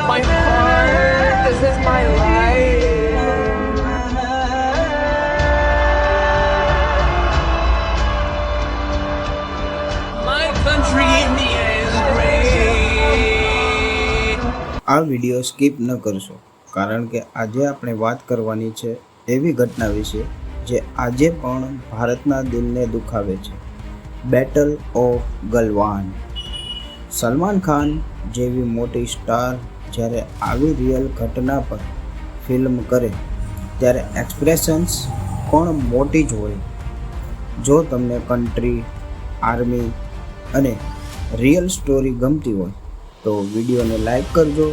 my heart. This is my life. My country, India is great. આ video skip ન કરશો, કારણ કે આજે આપણે વાત કરવાની છે એવી ઘટના વિશે જે આજે પણ ભારતના દિલને દુખાવે છે. Battle of Galwan. સલમાન ખાન જેવી મોટી સ્ટાર જ્યારે આવી રિયલ ઘટના પર ફિલ્મ કરે ત્યારે એક્સપ્રેશન્સ પણ મોટી જ હોય. જો તમને કન્ટ્રી, આર્મી અને રિયલ સ્ટોરી ગમતી હોય તો વિડીયોને લાઈક કરજો.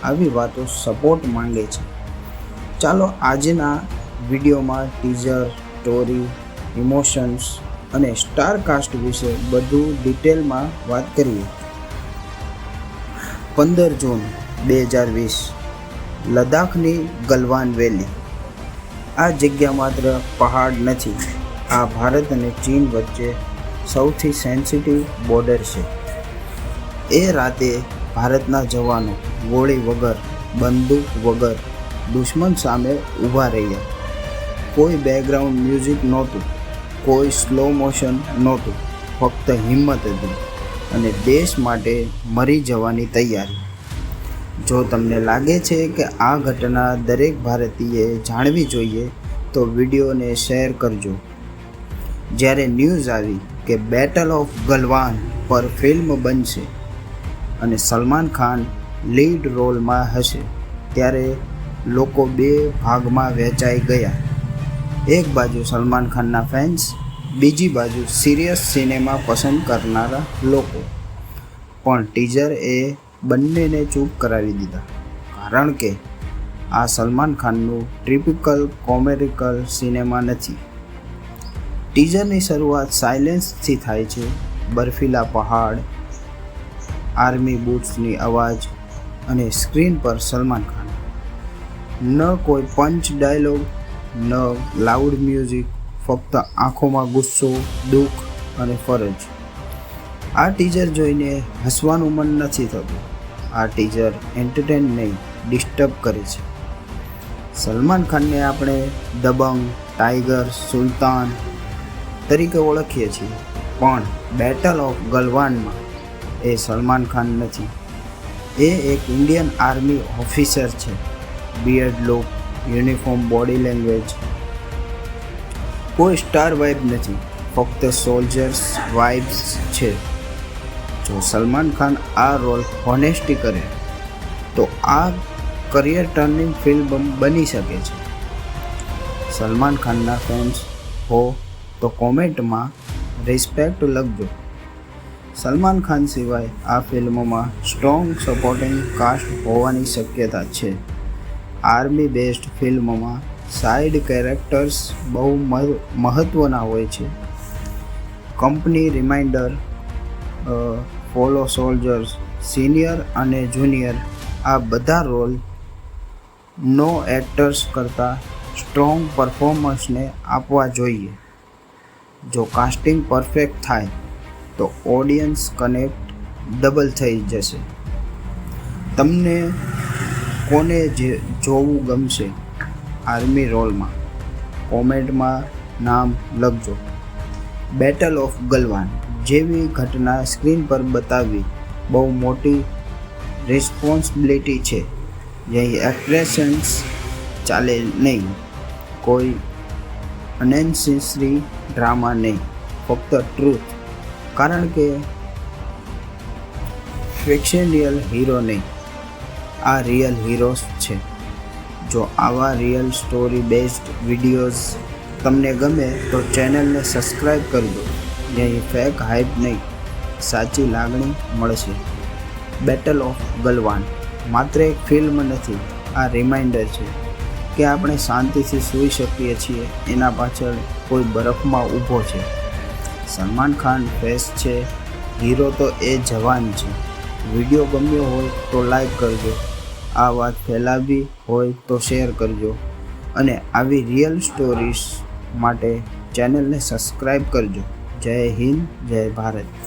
આવી વાતો સપોર્ટ માંગે છે. ચાલો આજના વિડીયોમાં ટીઝર, સ્ટોરી, ઇમોશન્સ અને સ્ટાર કાસ્ટ વિશે બધું ડિટેલમાં વાત કરીએ. 15 જૂન 2020 લદ્દાખની ગલવાન વેલી. આ જગ્યા માત્ર પહાડ નથી, આ ભારત અને ચીન વચ્ચે સૌથી સેન્સિટિવ બોર્ડર છે. એ રાતે ભારતના જવાનો ગોળી વગર, બંદૂક વગર દુશ્મન સામે ઊભા રહ્યા. કોઈ બેકગ્રાઉન્ડ મ્યુઝિક નહોતું, કોઈ સ્લો મોશન નહોતું, ફક્ત હિંમત હતી અને દેશ માટે મરી જવાની તૈયારી. જો તમને લાગે છે કે આ ઘટના દરેક ભારતીયએ જાણવી જોઈએ તો વિડીયોને શેર કરજો. જ્યારે ન્યૂઝ આવી કે બેટલ ઓફ ગલવાન પર ફિલ્મ બનશે અને સલમાન ખાન લીડ રોલમાં હશે ત્યારે લોકો બે ભાગમાં વહેંચાઈ ગયા. એક બાજુ સલમાન ખાનના ફેન્સ, બીજી બાજુ સિરિયસ સિનેમા પસંદ કરનારા લોકો. પણ ટીઝર એ બંનેને ચૂપ કરાવી દીધા, કારણ કે આ સલમાન ખાનનું ટિપિકલ કોમેડિકલ સિનેમા નથી. ટીઝરની શરૂઆત સાયલેન્સથી થાય છે. બર્ફીલા પહાડ, આર્મી બૂટ્સની અવાજ અને સ્ક્રીન પર સલમાન ખાન. ન કોઈ પંચ ડાયલોગ, ન લાઉડ મ્યુઝિક, ફક્ત આંખોમાં ગુસ્સો, દુઃખ અને ફરજ. આ ટીઝર જોઈને હસવાનું મન નથી થતું. આ ટીઝર એન્ટરટેન નહીં, ડિસ્ટર્બ કરે છે. સલમાન ખાનને આપણે દબંગ, ટાઈગર, સુલતાન તરીકે ઓળખીએ છીએ, પણ બેટલ ઓફ ગલવાનમાં એ સલમાન ખાન નથી. એ એક ઇન્ડિયન આર્મી ઓફિસર છે. Beard look, uniform, body language. કોઈ સ્ટાર વાઇબ નથી, ફક્ત સોલ્જર્સ વાઇબ્સ છે. જો સલમાન ખાન આ રોલ હોનેસ્ટી કરે તો આ કરિયર ટર્નિંગ ફિલ્મ બની શકે છે. સલમાન ખાનના ફેન્સ હો તો કોમેન્ટમાં રિસ્પેક્ટ લખજો. સલમાન ખાન સિવાય આ ફિલ્મમાં સ્ટ્રોંગ સપોર્ટિંગ કાસ્ટ હોવાની શક્યતા છે. આર્મી બેસ્ડ ફિલ્મમાં સાઇડ કેરેક્ટર્સ બહુ મહત્ત્વના હોય છે. Company reminder, fellow soldiers, senior અને જુનિયર, આ બધા રોલ નો એક્ટર્સ કરતાં સ્ટ્રોંગ પરફોર્મન્સને આપવા જોઈએ. જો કાસ્ટિંગ પરફેક્ટ થાય તો ઓડિયન્સ કનેક્ટ ડબલ થઈ જશે. તમને કોને જોવું ગમશે આર્મી રોલમાં? કોમેન્ટમાં નામ લખજો. બેટલ ઓફ ગલવાન જેવી ઘટના સ્ક્રીન પર બતાવવી બહુ મોટી રિસ્પોન્સિબિલિટી છે. અહીં એક્સપ્રેશન્સ ચાલે નહીં, કોઈ અનનેસેસરી ડ્રામા નહીં, ફક્ત ટ્રુથ. કારણ કે ફિક્શનિયલ હીરો નહીં, આ રિયલ હીરોઝ છે. જો આવા રિયલ સ્ટોરી બેઝડ વિડીયોઝ તમને ગમે તો ચેનલને સબસ્ક્રાઈબ કરી દો. અહીં ફેક હાઇપ નહીં, સાચી લાગણી મળશે. બેટલ ઓફ ગલવાન માત્ર એક ફિલ્મ નથી, આ રિમાઇન્ડર છે કે આપણે શાંતિથી સૂઈ શકીએ છીએ. એના પાછળ કોઈ બરફમાં ઊભો છે. સલમાન ખાન ફેસ છે, હીરો તો એ જવાન છે. વિડીયો ગમ્યો હોય તો લાઈક કરજો. આ વાત ફેલાવવી હોય તો શેર કરજો અને આવી રિયલ સ્ટોરીઝ માટે ચેનલને સબસ્ક્રાઈબ કરજો. જય હિન્દ, જય ભારત.